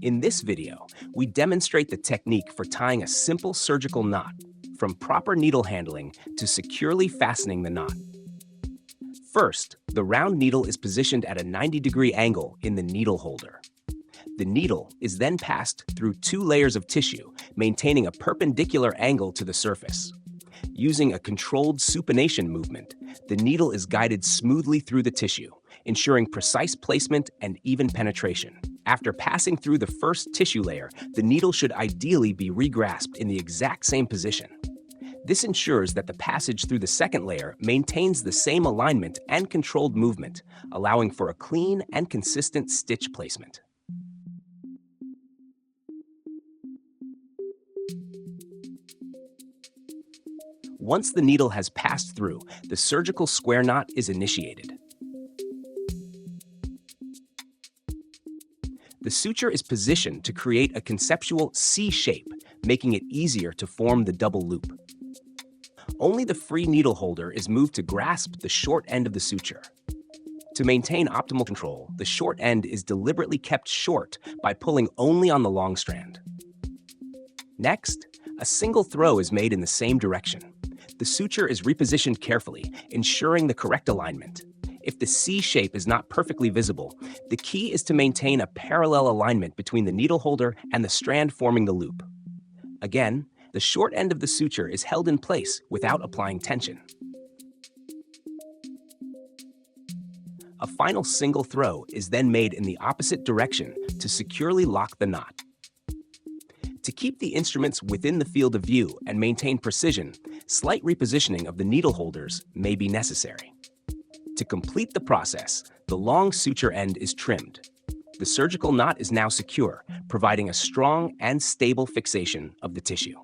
In this video, we demonstrate the technique for tying a simple surgical knot, from proper needle handling to securely fastening the knot. First, the round needle is positioned at a 90-degree angle in the needle holder. The needle is then passed through 2 layers of tissue, maintaining a perpendicular angle to the surface. Using a controlled supination movement, the needle is guided smoothly through the tissue, ensuring precise placement and even penetration. After passing through the first tissue layer, the needle should ideally be regrasped in the exact same position. This ensures that the passage through the second layer maintains the same alignment and controlled movement, allowing for a clean and consistent stitch placement. Once the needle has passed through, the surgical square knot is initiated. The suture is positioned to create a conceptual C shape, making it easier to form the double loop. Only the free needle holder is moved to grasp the short end of the suture. To maintain optimal control, the short end is deliberately kept short by pulling only on the long strand. Next, a single throw is made in the same direction. The suture is repositioned carefully, ensuring the correct alignment. If the C shape is not perfectly visible, the key is to maintain a parallel alignment between the needle holder and the strand forming the loop. Again, the short end of the suture is held in place without applying tension. A final single throw is then made in the opposite direction to securely lock the knot. To keep the instruments within the field of view and maintain precision, slight repositioning of the needle holders may be necessary. To complete the process, the long suture end is trimmed. The surgical knot is now secure, providing a strong and stable fixation of the tissue.